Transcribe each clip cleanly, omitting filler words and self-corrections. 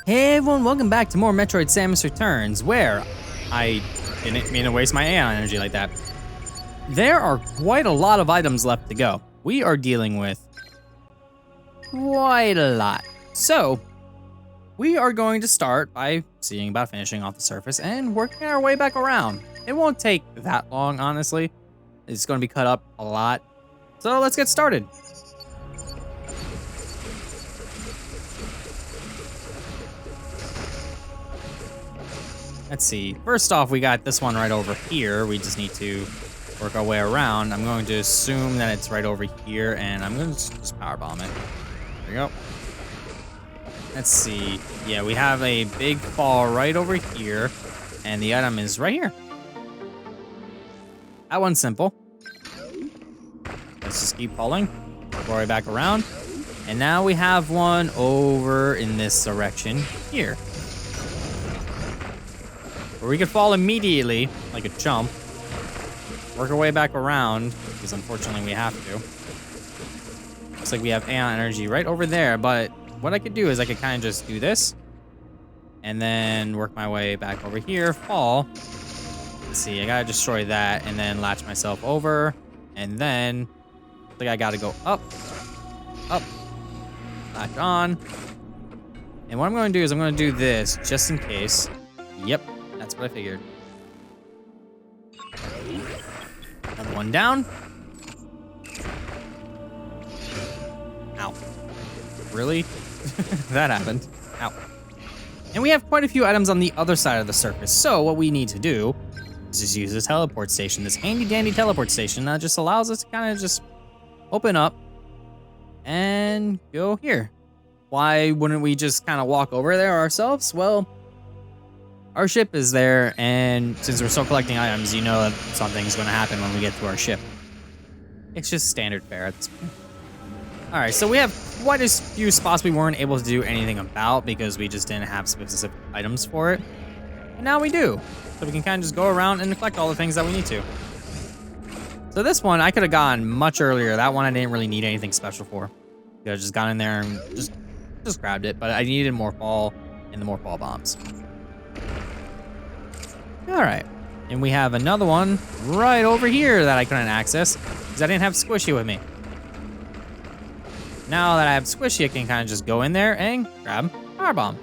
Hey everyone, welcome back to more Metroid Samus Returns, where I didn't mean to waste my AI energy like that. There are quite a lot of items left to go. We are dealing with quite a lot. So, we are going to start by seeing about finishing off the surface and working our way back around. It won't take that long, honestly. It's going to be cut up a lot. So let's get started. Let's see. First off, we got this one right over here. We just need to work our way around. I'm going to assume that it's right over here, and I'm going to just power bomb it. There we go. Let's see. Yeah, we have a big fall right over here, and the item is right here. That one's simple. Let's just keep falling. Work our way back around. And now we have one over in this direction here, where we could fall immediately, like a chump, work our way back around, because unfortunately we have to. Looks like we have Aeon energy right over there, but what I could do is I could kind of just do this, and then work my way back over here, fall. Let's see, I gotta destroy that, and then latch myself over, and then, I think I gotta go up, latch on. And what I'm gonna do is I'm gonna do this, just in case. Yep. That's what I figured. Another one down. Ow. Really? That happened. Ow. And we have quite a few items on the other side of the surface, so what we need to do is just use this teleport station, this handy-dandy teleport station that just allows us to kind of just open up and go here. Why wouldn't we just kind of walk over there ourselves? Well, our ship is there, and since we're still collecting items, you know that something's going to happen when we get to our ship. It's just standard fare at this point. Alright, so we have quite a few spots we weren't able to do anything about because we just didn't have specific items for it. And now we do. So we can kind of just go around and collect all the things that we need to. So this one, I could have gone much earlier. That one I didn't really need anything special for. Could have just gone in there and just grabbed it, but I needed more fall and the more fall bombs. Alright, and we have another one right over here that I couldn't access because I didn't have Squishy with me. Now that I have Squishy, I can kind of just go in there and grab Power Bomb.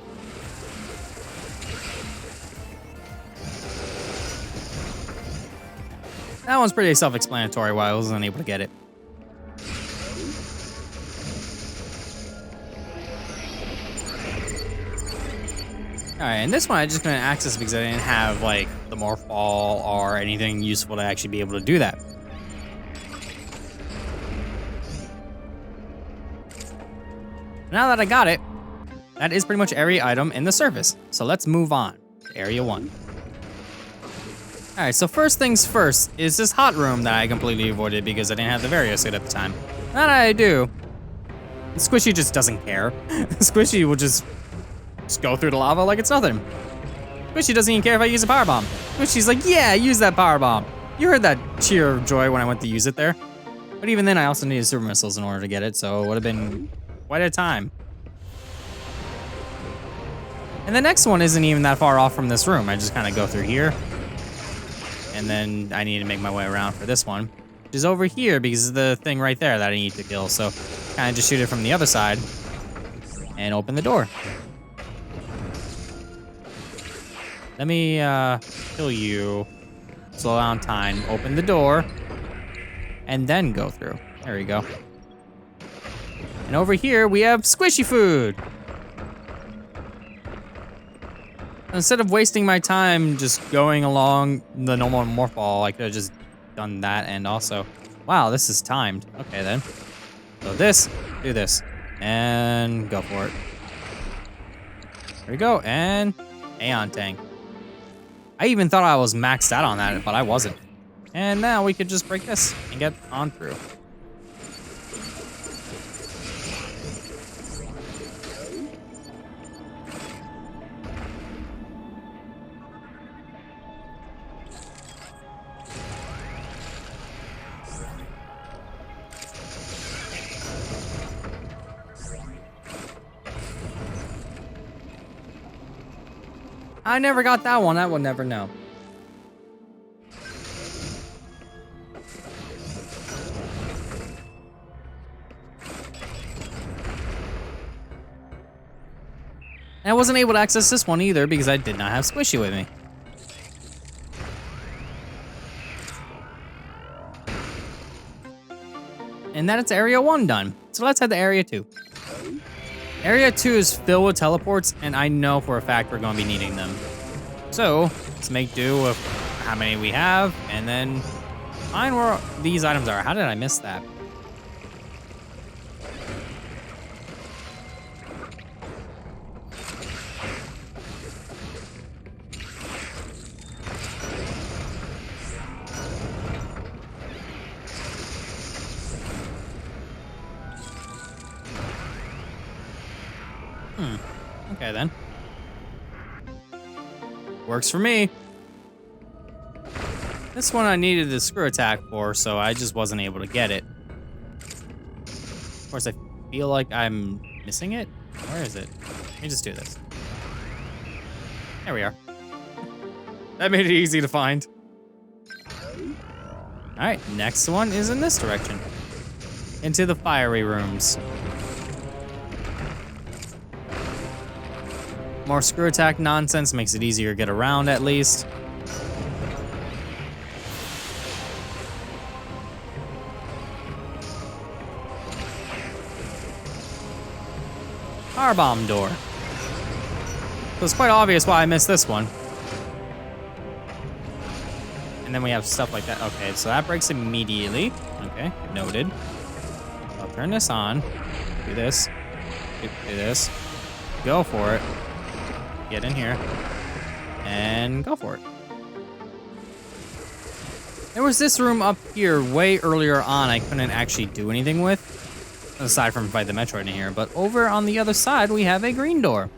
That one's pretty self-explanatory why I wasn't able to get it. Alright, and this one I just couldn't access because I didn't have, like, the more fall or anything useful to actually be able to do that. Now that I got it, that is pretty much every item in the surface. So let's move on to Area 1. Alright, so first things first is this hot room that I completely avoided because I didn't have the Variosite at the time. Now that I do, Squishy just doesn't care. Squishy will just go through the lava like it's nothing. Squishy doesn't even care if I use a power bomb. Squishy's like, yeah, use that power bomb. You heard that cheer of joy when I went to use it there. But even then, I also needed super missiles in order to get it, so it would have been quite a time. And the next one isn't even that far off from this room. I just kind of go through here. And then I need to make my way around for this one, which is over here because of the thing right there that I need to kill. So kind of just shoot it from the other side and open the door. Let me kill you, slow down time, open the door, and then go through. There we go. And over here, we have Squishy food. Instead of wasting my time just going along the normal morphball, I could have just done that and also... Wow, this is timed. Okay, then. So this, do this, and go for it. There we go, and Aeon Tank. I even thought I was maxed out on that, but I wasn't. And now we could just break this and get on through. I never got that one. I would never know. And I wasn't able to access this one either because I did not have Squishy with me. And that it's Area 1 done. So let's head to Area 2. Area 2 is filled with teleports, and I know for a fact we're going to be needing them. So let's make do with how many we have, and then find where these items are. How did I miss that? Okay then. Works for me. This one I needed the screw attack for, so I just wasn't able to get it. Of course, I feel like I'm missing it. Where is it? Let me just do this. There we are. That made it easy to find. All right, next one is in this direction. Into the fiery rooms. More screw attack nonsense makes it easier to get around at least. Power bomb door. So it's quite obvious why I missed this one. And then we have stuff like that. Okay, so that breaks immediately. Okay, noted. I'll turn this on. Do this. Do this. Go for it. Get in here. And go for it. There was this room up here way earlier on I couldn't actually do anything with. Aside from fight the Metroid in here. But over on the other side, we have a green door.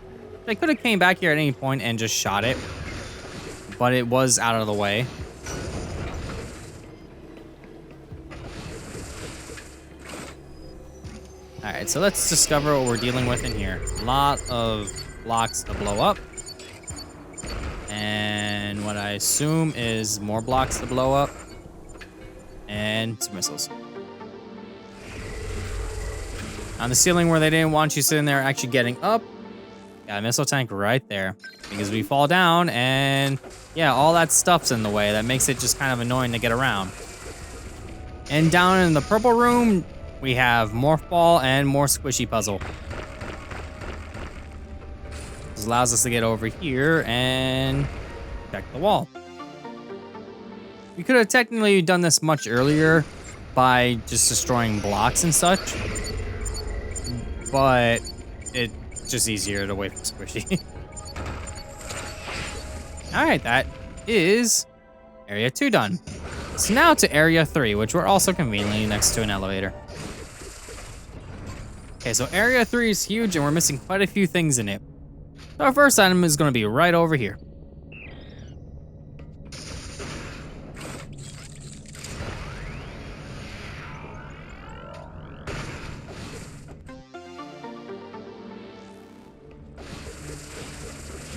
I could have came back here at any point and just shot it. But it was out of the way. Alright, so let's discover what we're dealing with in here. A lot of blocks to blow up. And what I assume is more blocks to blow up. And some missiles. On the ceiling where they didn't want you sitting there actually getting up, got a missile tank right there. Because we fall down and yeah, all that stuff's in the way. That makes it just kind of annoying to get around. And down in the purple room, we have Morph Ball and more Squishy Puzzle. This allows us to get over here and check the wall. We could have technically done this much earlier by just destroying blocks and such. But it's just easier to wait for Squishy. Alright, that is Area 2 done. So now to Area 3, which we're also conveniently next to an elevator. Okay, so Area 3 is huge and we're missing quite a few things in it. So our first item is going to be right over here.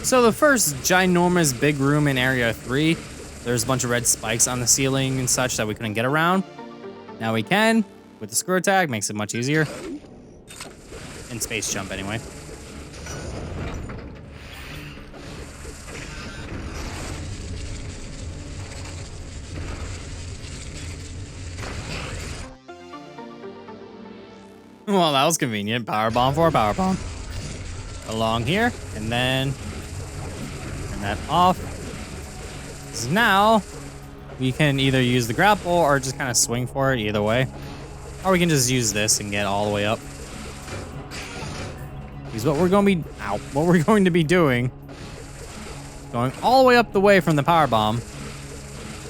So the first ginormous big room in Area 3, there's a bunch of red spikes on the ceiling and such that we couldn't get around. Now we can, with the screw attack, makes it much easier. In space jump anyway. Well, that was convenient. Power bomb for a power bomb. Along here, and then turn that off. So now we can either use the grapple or just kind of swing for it either way. Or we can just use this and get all the way up. Because what we're going to be doing, going all the way up the way from the power bomb,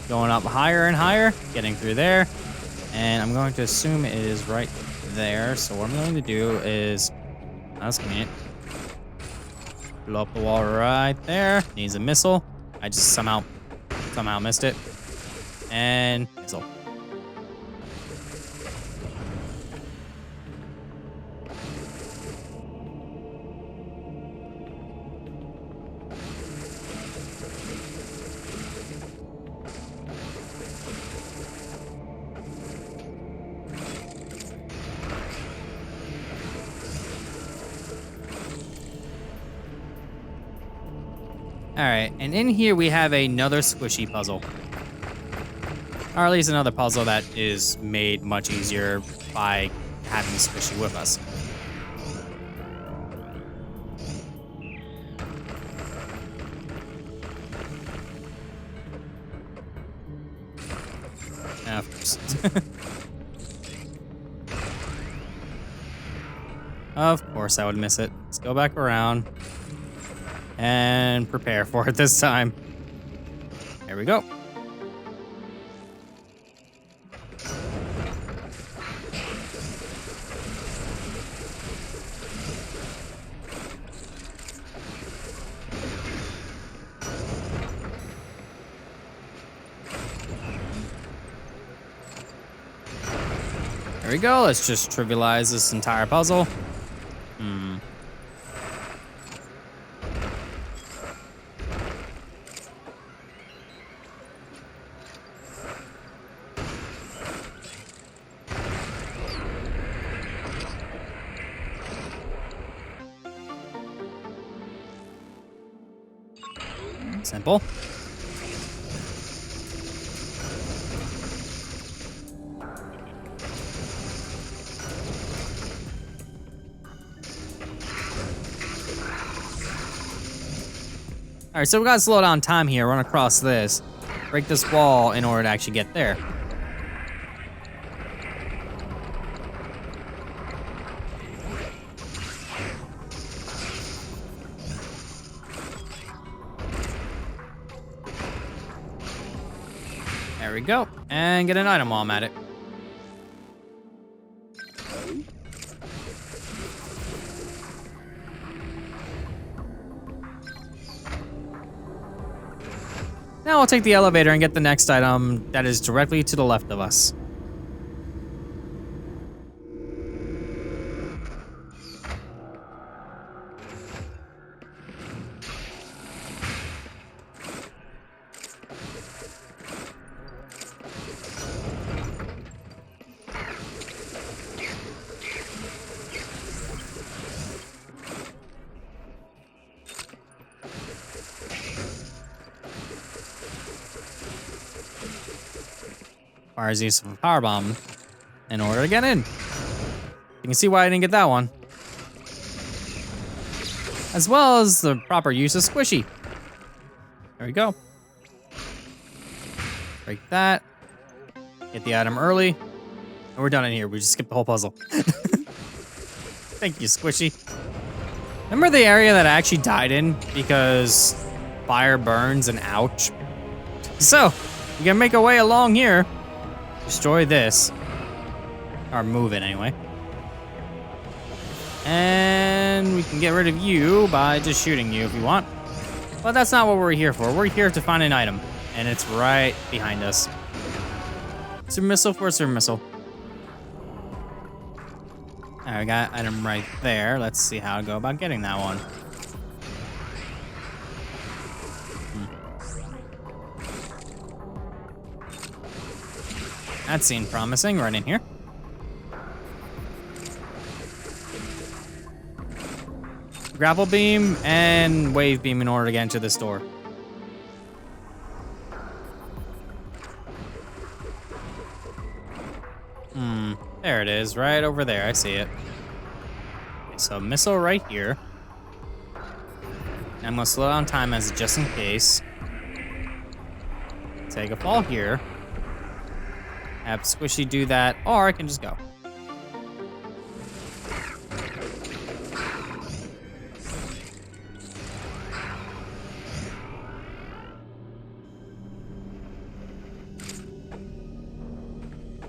going up higher and higher, getting through there, and I'm going to assume it is right there. So what I'm going to do is, that's convenient, blow up the wall right there. Needs a missile. I just somehow missed it, and missile. All right, and in here we have another squishy puzzle. Or at least another puzzle that is made much easier by having squishy with us. Of course. Of course I would miss it. Let's go back around and prepare for it this time. There we go. There we go. Let's just trivialize this entire puzzle. Simple. All right, so we gotta slow down time here, run across this, break this wall in order to actually get there. There we go, and get an item while I'm at it. Now we'll take the elevator and get the next item that is directly to the left of us. Requires use of a power bomb in order to get in. You can see why I didn't get that one. As well as the proper use of squishy. There we go. Break that. Get the item early. And we're done in here. We just skipped the whole puzzle. Thank you, squishy. Remember the area that I actually died in because fire burns and ouch? So, you can make a way along here. Destroy this. Or move it anyway. And we can get rid of you by just shooting you if you want. But that's not what we're here for. We're here to find an item. And it's right behind us. Super missile for a super missile. Alright, we got an item right there. Let's see how to go about getting that one. That seemed promising, right in here. Grapple beam and wave beam in order to get into this door. There it is, right over there. I see it. Okay, so missile right here. I'm gonna slow down time as just in case. Take a fall here. Have Squishy do that, or I can just go.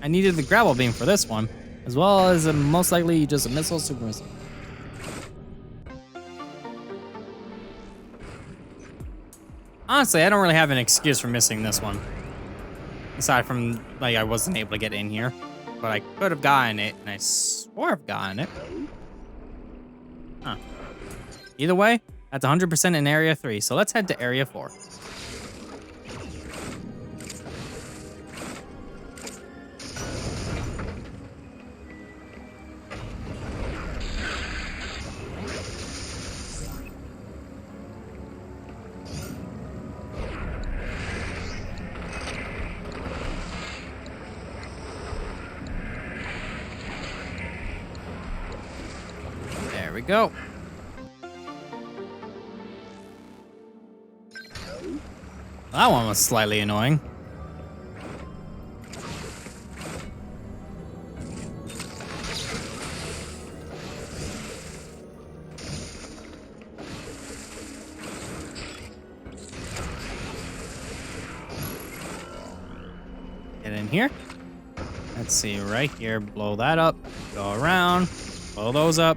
I needed the grapple beam for this one, as well as most likely just a missile, super missile. Honestly, I don't really have an excuse for missing this one. Aside from, like, I wasn't able to get in here. But I could have gotten it, and I swore I've gotten it. Huh. Either way, that's 100% in Area 3, so let's head to Area 4. go. That one was slightly annoying. Get in here. Let's see, right here, blow that up, go around, blow those up.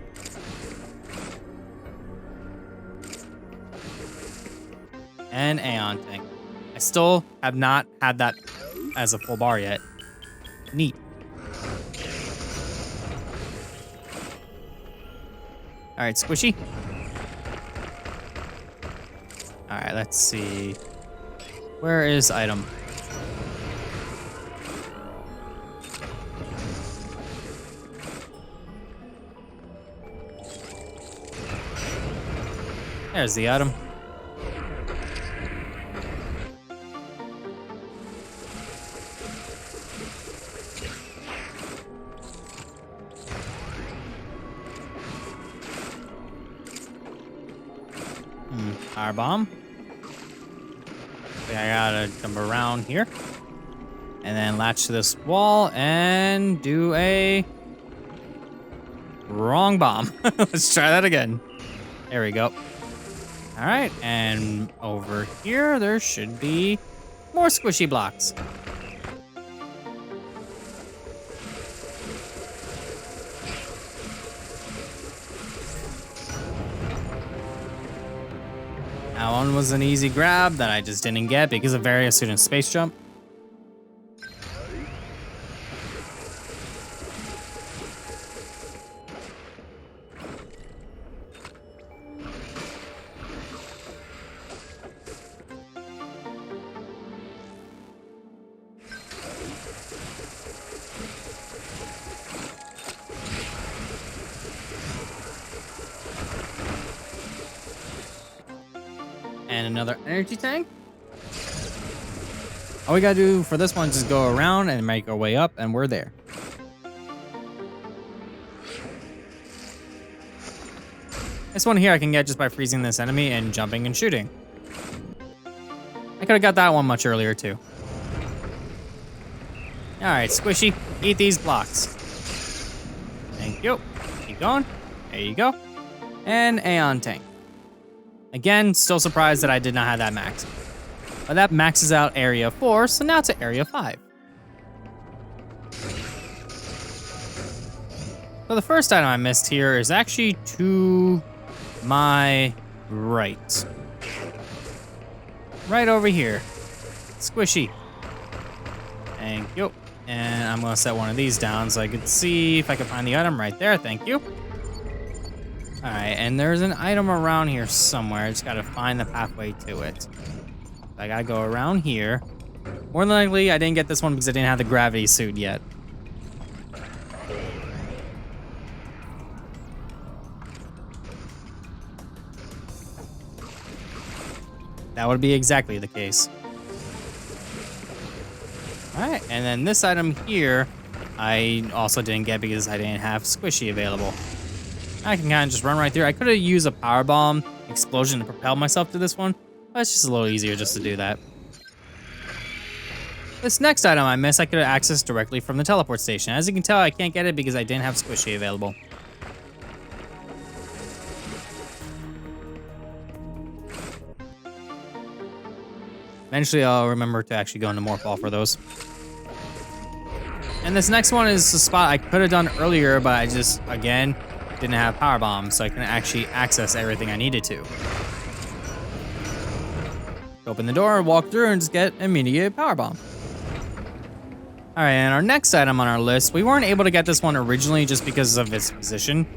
And Aeon tank. I still have not had that as a full bar yet. Neat. All right, squishy. All right, let's see. Where is item? There's the item. Fire bomb. Okay, I gotta jump around here. And then latch to this wall and do a wrong bomb. Let's try that again. There we go. All right, and over here, there should be more squishy blocks. That one was an easy grab that I just didn't get because of various student space jump. And another energy tank. All we gotta do for this one is just go around and make our way up, and we're there. This one here I can get just by freezing this enemy and jumping and shooting. I could have got that one much earlier too. All right, squishy, eat these blocks. Thank you. Keep going. There you go. And Aeon tank. Again, still surprised that I did not have that max. But that maxes out area 4, so now to area 5. So the first item I missed here is actually to my right. Right over here. Squishy. Thank you. And I'm gonna set one of these down so I can see if I can find the item right there. Thank you. All right, and there's an item around here somewhere. I just gotta find the pathway to it. I gotta go around here. More than likely, I didn't get this one because I didn't have the gravity suit yet. That would be exactly the case. All right, and then this item here, I also didn't get because I didn't have squishy available. I can kind of just run right through. I could have used a power bomb explosion to propel myself to this one, but it's just a little easier just to do that. This next item I missed, I could have accessed directly from the teleport station. As you can tell, I can't get it because I didn't have squishy available. Eventually, I'll remember to actually go into Morph Ball for those. And this next one is a spot I could have done earlier, but I just, again, didn't have power bombs, so I couldn't actually access everything I needed to. Open the door, walk through, and just get immediate power bomb. All right, and our next item on our list, we weren't able to get this one originally just because of its position.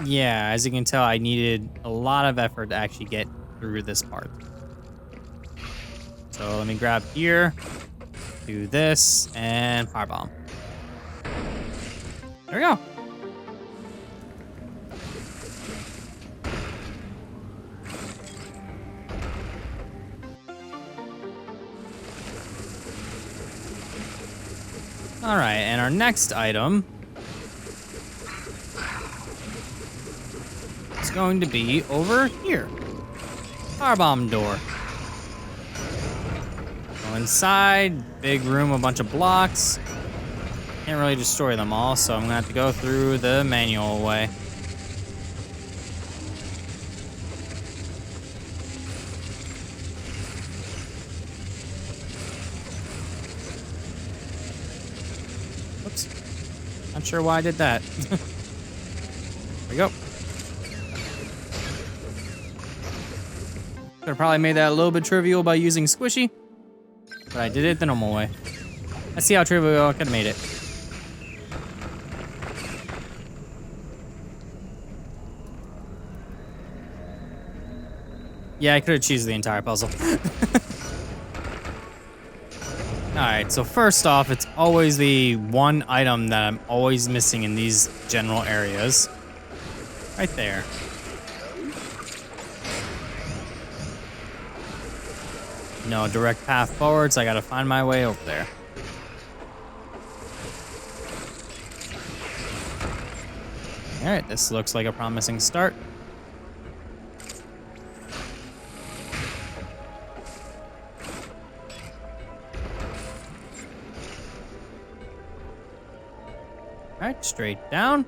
Yeah, as you can tell, I needed a lot of effort to actually get through this part. So let me grab here, do this, and power bomb. There we go. All right, and our next item going to be over here. Power bomb door. Go inside, big room, a bunch of blocks. Can't really destroy them all, so I'm gonna have to go through the manual way. Oops. Not sure why I did that. There we go. Could have probably made that a little bit trivial by using squishy, but I did it the normal way. Let's see how trivial I could have made it. Yeah, I could have cheesed the entire puzzle. Alright, so first off, it's always the one item that I'm always missing in these general areas. Right there. No direct path forward, so I gotta find my way over there. Alright, this looks like a promising start. Alright, straight down.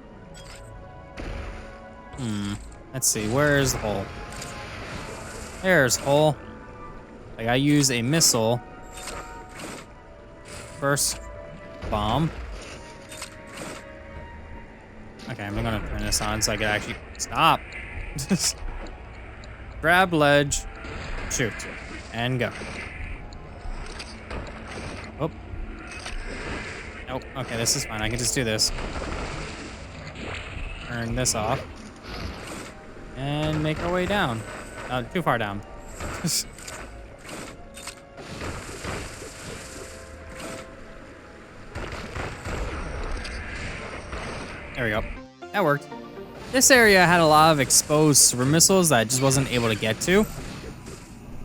Let's see, where's the hole? There's hole. I gotta use a missile. First bomb. Okay, I'm gonna turn this on so I can actually stop. Grab ledge, shoot, and go. Oh. Nope. Okay, this is fine. I can just do this. Turn this off. And make our way down. Too far down. There we go. That worked. This area had a lot of exposed super missiles that I just wasn't able to get to.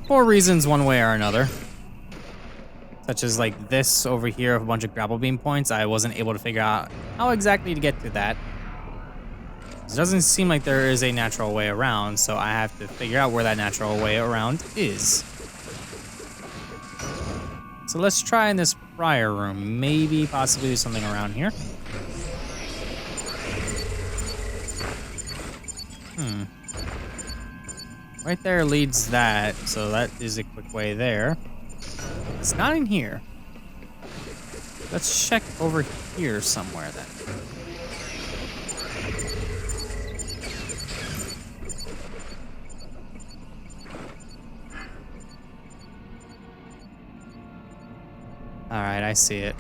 For reasons one way or another. Such as like this over here of a bunch of grapple beam points. I wasn't able to figure out how exactly to get to that. It doesn't seem like there is a natural way around, so I have to figure out where that natural way around is. So let's try in this prior room. Maybe, possibly do something around here. Right there leads that, so that is a quick way there. It's not in here. Let's check over here somewhere then. Alright, I see it.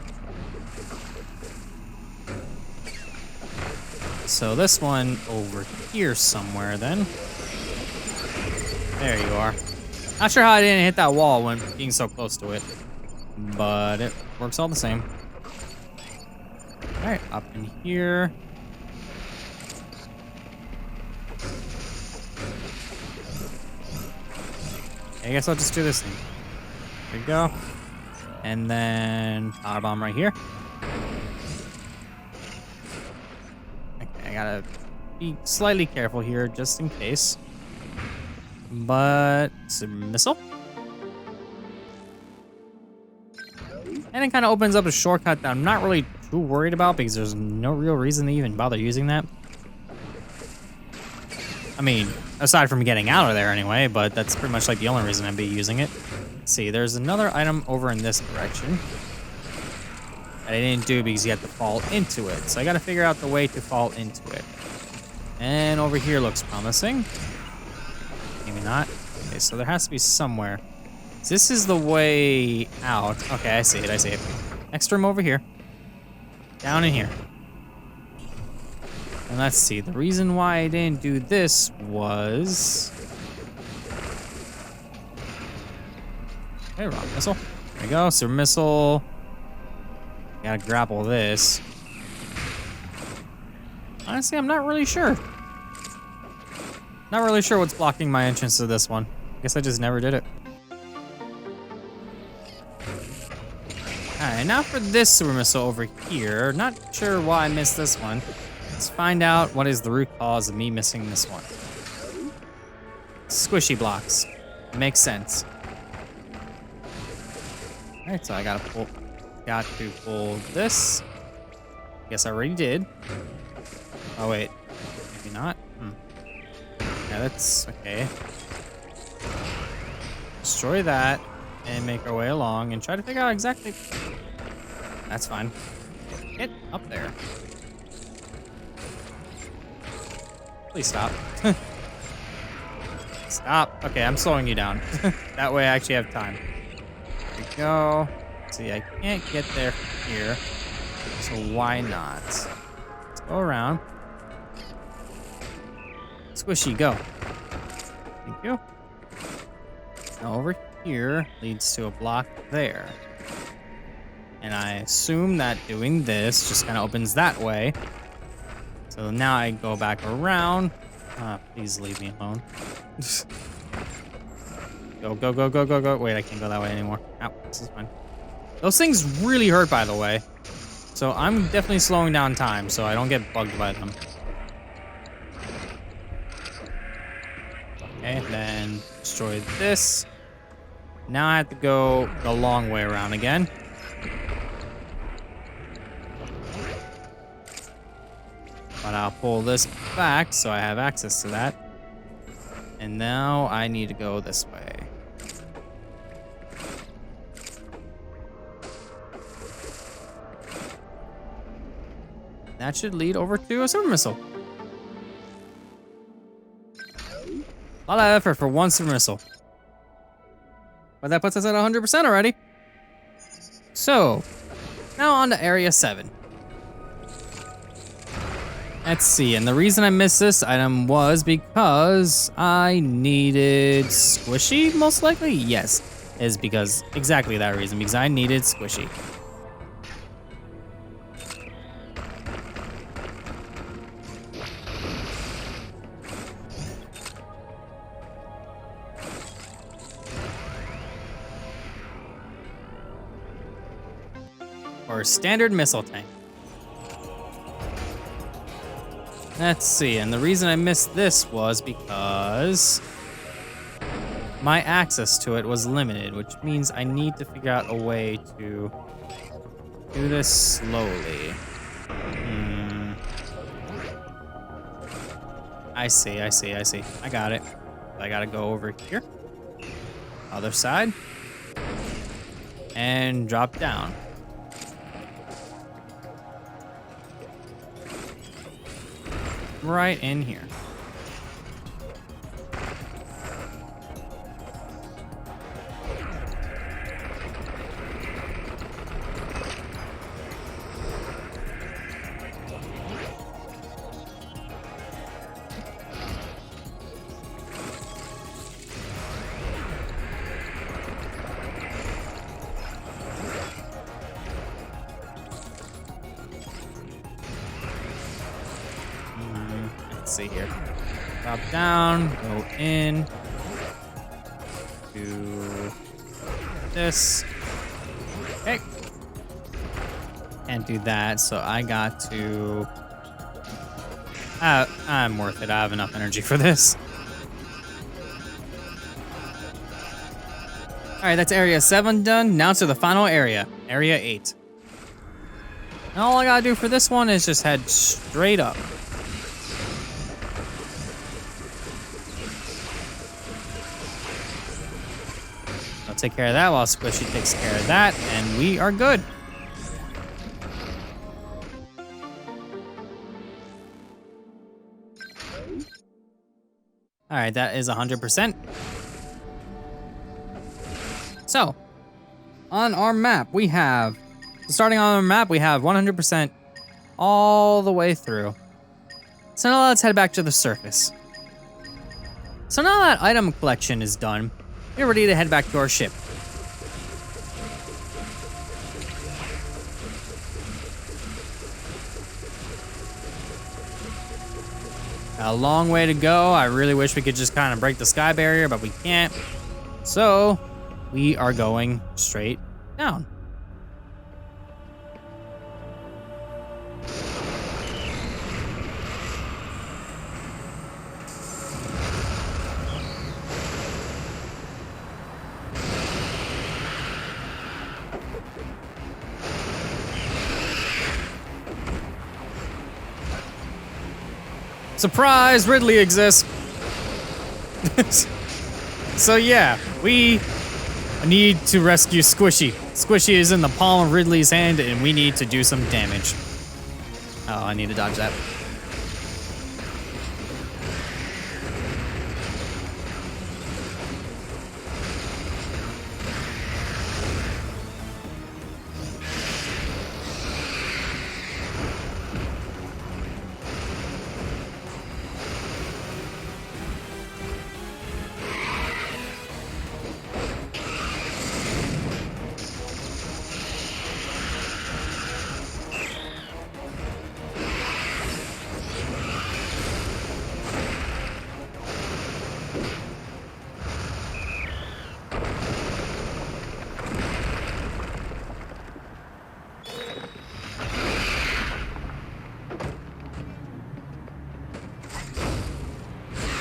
So this one over here somewhere then. There you are. Not sure how I didn't hit that wall when being so close to it, but it works all the same. Alright, up in here. I guess I'll just do this thing. There we go. And then power bomb right here. Okay, I gotta be slightly careful here just in case. But it's a missile. And it kind of opens up a shortcut that I'm not really too worried about because there's no real reason to even bother using that. I mean, aside from getting out of there anyway, but that's pretty much like the only reason I'd be using it. Let's see, there's another item over in this direction that I didn't do because you have to fall into it. So I gotta figure out the way to fall into it. And over here looks promising. Maybe not. Okay, so there has to be somewhere. This is the way out. Okay, I see it, I see it. Next room over here. Down in here. And let's see, the reason why I didn't do this was... Okay, wrong missile. There we go, super missile. Gotta grapple this. Honestly, I'm not really sure. Not really sure what's blocking my entrance to this one. I guess I just never did it. Alright, now for this super missile over here. Not sure why I missed this one. Let's find out what is the root cause of me missing this one. squishy blocks. Makes sense. All right, so I got to pull this. Guess I already did. Oh wait, maybe not. Yeah, that's okay. Destroy that and make our way along and try to figure out exactly. That's fine. Get up there. Please stop. Stop. Okay, I'm slowing you down. That way I actually have time. There we go. See, I can't get there from here. So why not? Let's go around. Squishy, go. Thank you. Now over here leads to a block there. And I assume that doing this just kind of opens that way. So now I go back around. Please leave me alone. Go, go, go, go, go, go. Wait, I can't go that way anymore. Ow, this is fine. Those things really hurt, by the way. So I'm definitely slowing down time so I don't get bugged by them. Okay, then destroy this. Now I have to go the long way around again. But I'll pull this back so I have access to that. And now I need to go this way. That should lead over to a super missile. A lot of effort for one super missile. But that puts us at 100% already. So, now on to Area 7. Let's see, and the reason I missed this item was because I needed Squishy, most likely? Yes, is because exactly that reason, because I needed Squishy. Or standard missile tank. Let's see, and the reason I missed this was because my access to it was limited, which means I need to figure out a way to do this slowly. I see. I got it. I gotta go over here. Other side. And drop down. Right in here. Let's see here. Drop down, go in. Do this. Okay. Can't do that, so I got to... I'm worth it. I have enough energy for this. Alright, that's Area 7 done. Now to the final area. Area 8. And all I gotta do for this one is just head straight up. I'll take care of that while Squishy takes care of that, and we are good. All right, that is 100%. So, on our map, we have, starting on our map, we have 100% all the way through. So now let's head back to the surface. So now that item collection is done, we're ready to head back to our ship. A long way to go. I really wish we could just kind of break the sky barrier, but we can't. So, we are going straight down. Surprise, Ridley exists. So yeah, we need to rescue Squishy. Squishy is in the palm of Ridley's hand and we need to do some damage. Oh, I need to dodge that.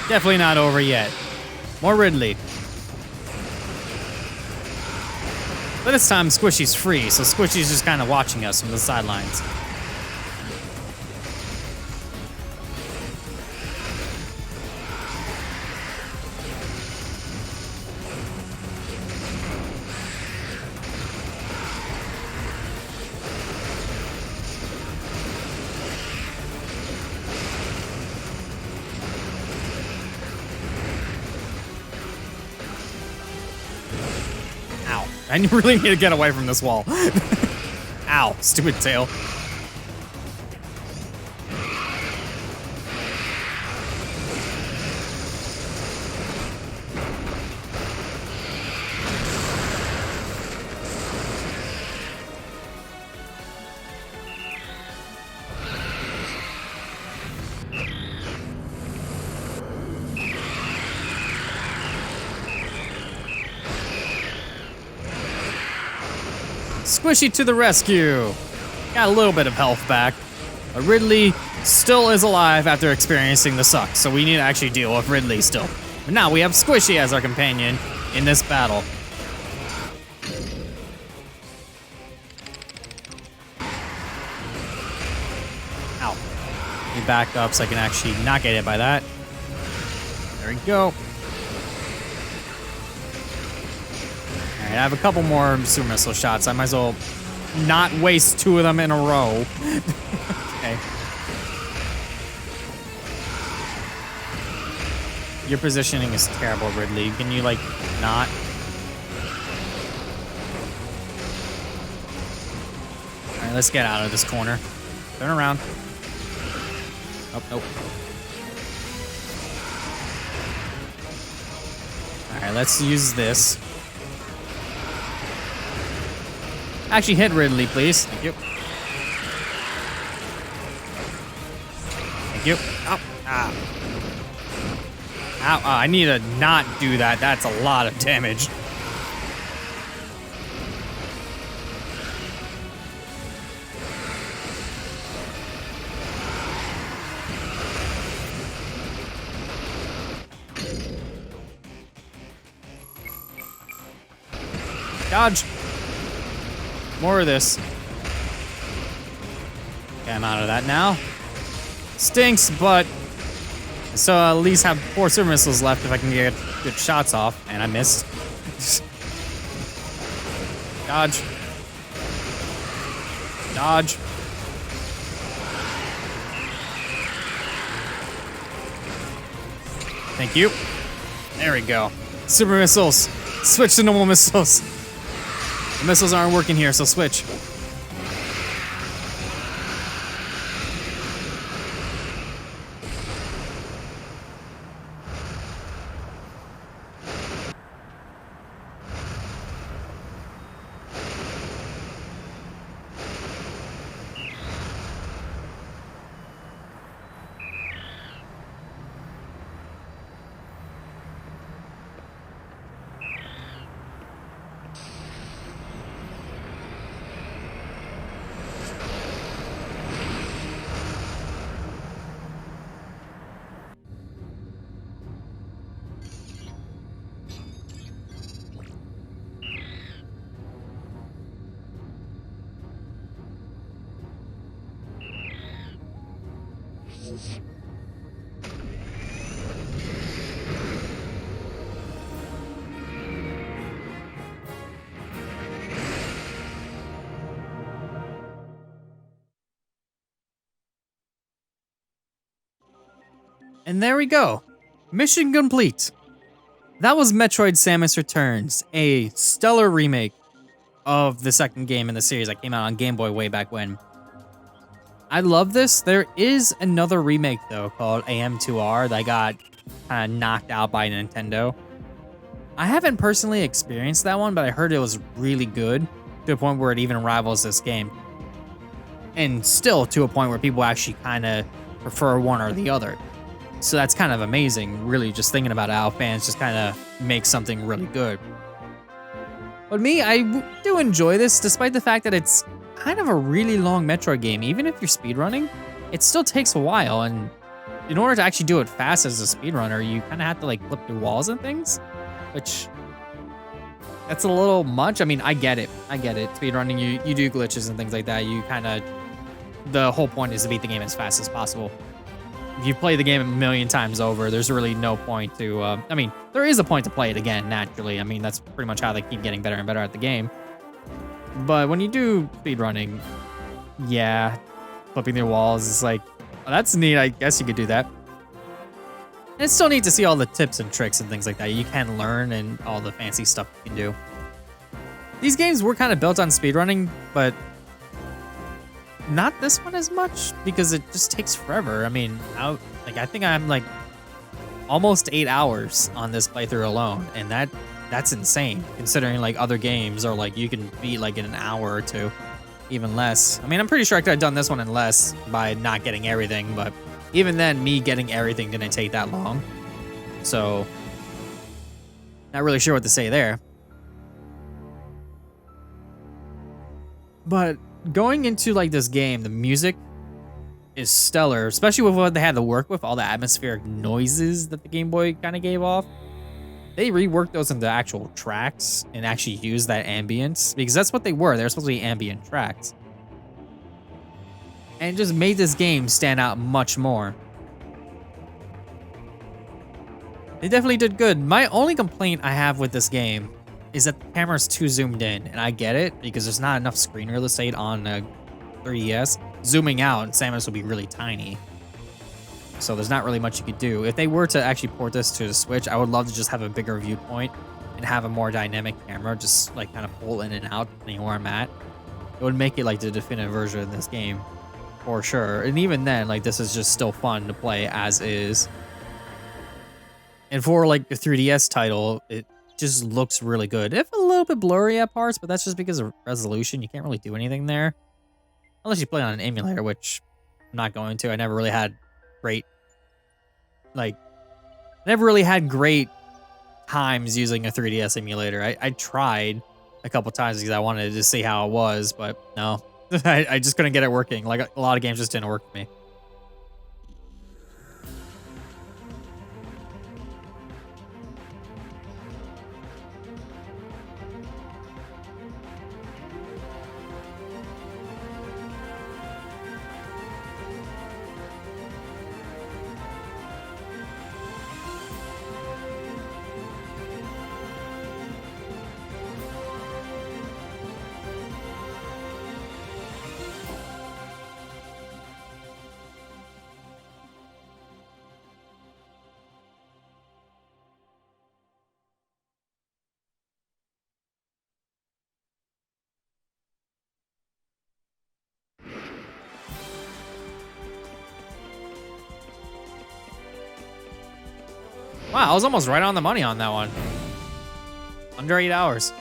Definitely not over yet. More Ridley. But this time Squishy's free, so Squishy's just kind of watching us from the sidelines. I really need to get away from this wall. Ow, stupid tail. Squishy to the rescue. Got a little bit of health back. But Ridley still is alive after experiencing the suck, so we need to actually deal with Ridley still. But now we have Squishy as our companion in this battle. Ow. Let me back up so I can actually not get hit by that. There we go. I have a couple more super missile shots. I might as well not waste 2 of them in a row. Okay. Your positioning is terrible, Ridley. Can you, like, not? Alright, let's get out of this corner. Turn around. Oh, nope. Alright, let's use this. Actually, hit Ridley, please. Thank you. Thank you. Ow. Ah. Ow. I need to not do that. That's a lot of damage. Dodge. More of this. Okay, I'm out of that now. Stinks, but so I'll at least have 4 super missiles left if I can get good shots off. And I missed. Dodge. Dodge. Thank you. There we go. Super missiles. Switch to normal missiles. The missiles aren't working here, so switch. And there we go. Mission complete. That was Metroid Samus Returns, a stellar remake of the second game in the series that came out on Game Boy way back when. I love this. There is another remake though called AM2R that got kind of knocked out by Nintendo. I haven't personally experienced that one, but I heard it was really good to a point where it even rivals this game. And still to a point where people actually kind of prefer one or the other. So that's kind of amazing, really, just thinking about how fans just kind of make something really good. But me, I do enjoy this, despite the fact that it's kind of a really long Metroid game. Even if you're speedrunning, it still takes a while, and in order to actually do it fast as a speedrunner, you kind of have to like flip through walls and things, which that's a little much. I mean, I get it. Speedrunning, you do glitches and things like that. You kind of, the whole point is to beat the game as fast as possible. If you play the game a million times over, there's really no point to, I mean, there is a point to play it again, naturally. I mean, that's pretty much how they keep getting better and better at the game. But when you do speedrunning, yeah, flipping through walls is like, well, that's neat. I guess you could do that. And it's still neat to see all the tips and tricks and things like that you can learn and all the fancy stuff you can do. These games were kind of built on speedrunning, but not this one as much because it just takes forever. I mean, I think I'm like almost 8 hours on this playthrough alone, and that's insane considering like other games are like you can beat like in an hour or two, even less. I mean, I'm pretty sure I could have done this one in less by not getting everything, but even then, me getting everything didn't take that long. So, not really sure what to say there. But going into like this game, the music is stellar, especially with what they had to work with, all the atmospheric noises that the Game Boy kind of gave off. They reworked those into actual tracks and actually used that ambience because that's what they were. They're supposed to be ambient tracks. And it just made this game stand out much more. They definitely did good. My only complaint I have with this game is that the camera's too zoomed in, and I get it because there's not enough screen real estate on a 3DS. Zooming out, Samus will be really tiny. So there's not really much you could do. If they were to actually port this to the Switch, I would love to just have a bigger viewpoint and have a more dynamic camera, just like kind of pull in and out depending where I'm at. It would make it like the definitive version of this game, for sure. And even then, like this is just still fun to play as is. And for like the 3DS title, it just looks really good. If a little bit blurry at parts, but that's just because of resolution. You can't really do anything there. Unless you play on an emulator, which I'm not going to. I never really had great times using a 3DS emulator. I tried a couple times because I wanted to see how it was, but no. I just couldn't get it working. Like a lot of games just didn't work for me. Wow, I was almost right on the money on that one. Under 8 hours.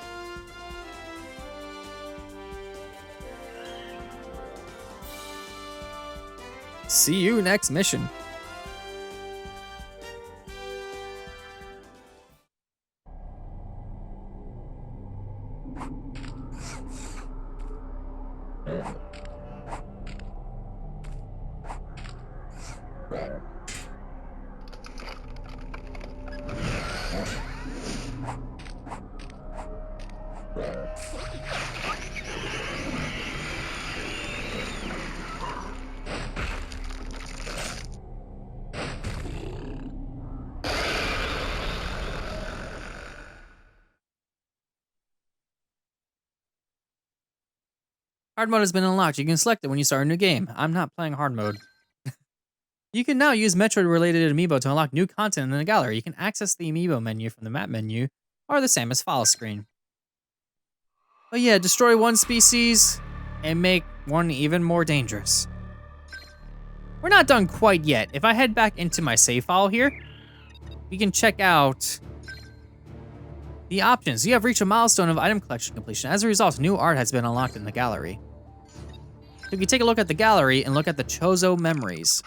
See you next mission. Hard mode has been unlocked. You can select it when you start a new game. I'm not playing hard mode. You can now use Metroid-related amiibo to unlock new content in the gallery. You can access the amiibo menu from the map menu or the Samus file screen. But yeah, destroy one species and make one even more dangerous. We're not done quite yet. If I head back into my save file here, we can check out the options. You have reached a milestone of item collection completion. As a result, new art has been unlocked in the gallery. If you take a look at the gallery and look at the Chozo Memories.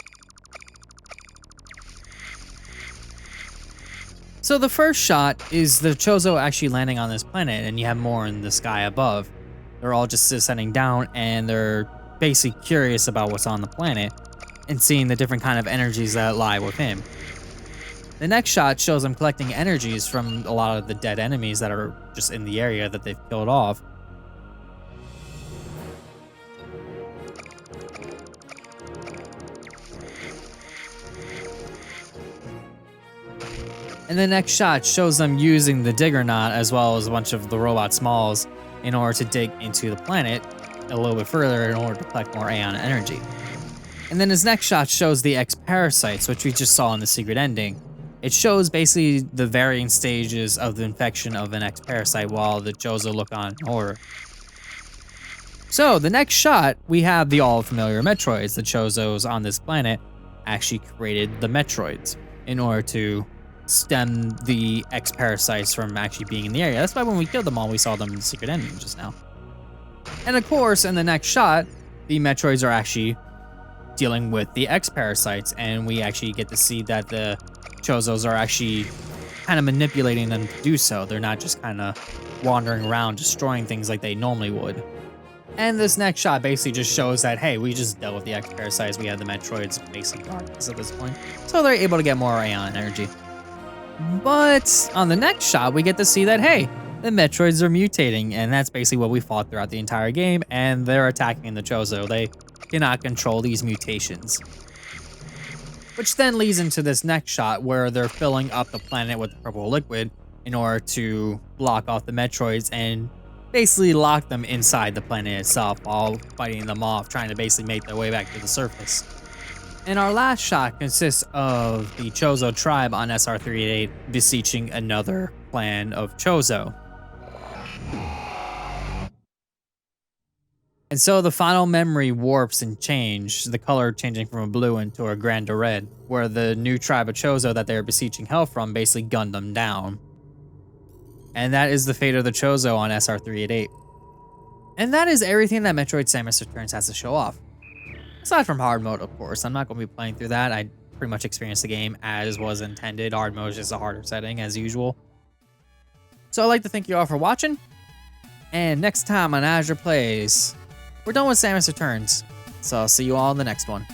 So the first shot is the Chozo actually landing on this planet, and you have more in the sky above. They're all just descending down, and they're basically curious about what's on the planet and seeing the different kind of energies that lie within. The next shot shows them collecting energies from a lot of the dead enemies that are just in the area that they've killed off. And the next shot shows them using the digger knot as well as a bunch of the robot smalls in order to dig into the planet a little bit further in order to collect more Aeon energy. And then his next shot shows the X-Parasites, which we just saw in the secret ending. It shows basically the varying stages of the infection of an X-Parasite while the Chozo look on in horror. So the next shot, we have the all-familiar Metroids. The Chozos on this planet actually created the Metroids in order to stem the X-Parasites from actually being in the area. That's why when we killed them all, we saw them in the secret ending just now. And of course, in the next shot, the Metroids are actually dealing with the X-Parasites, and we actually get to see that the Chozos are actually kind of manipulating them to do so. They're not just kind of wandering around destroying things like they normally would. And this next shot basically just shows that, hey, we just dealt with the X-Parasites. We have the Metroids basically darkness at this point. So they're able to get more Aeon energy. But on the next shot, we get to see that, hey, the Metroids are mutating, and that's basically what we fought throughout the entire game, and they're attacking the Chozo. They cannot control these mutations. Which then leads into this next shot where they're filling up the planet with purple liquid in order to block off the Metroids and basically lock them inside the planet itself while fighting them off, trying to basically make their way back to the surface. And our last shot consists of the Chozo tribe on SR-388 beseeching another clan of Chozo. And so the final memory warps and changes, the color changing from a blue into a grander red, where the new tribe of Chozo that they are beseeching hell from basically gunned them down. And that is the fate of the Chozo on SR-388. And that is everything that Metroid Samus Returns has to show off. Aside from hard mode, of course. I'm not going to be playing through that. I pretty much experienced the game as was intended. Hard mode is just a harder setting, as usual. So I'd like to thank you all for watching. And next time on Azure Plays, we're done with Samus Returns. So I'll see you all in the next one.